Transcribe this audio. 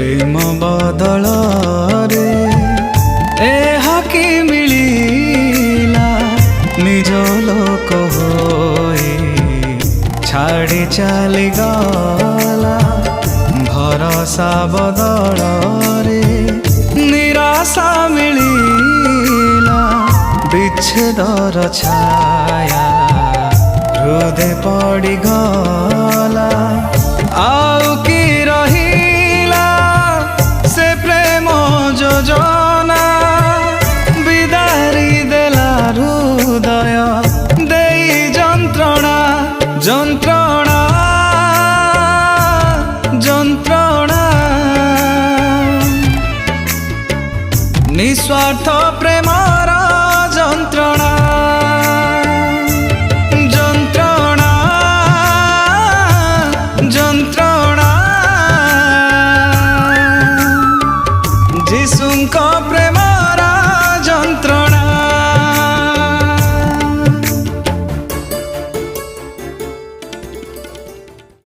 प्रेम बदल रे एहाकी मिलिला निज लोक होई छाड़ी चली गला भरोसा बदल रे निराशा मिलिला विच्छेदर छाया हृदय पड़ी गला आउ की रहिला से प्रेम योजना विदारी देला हृदय देई जंत्रणा जंत्रणा जंत्रणा निस्वार्थ प्रेमर जंत्रणा जंत्रणा जंत्रणा जीशुंक प्रेम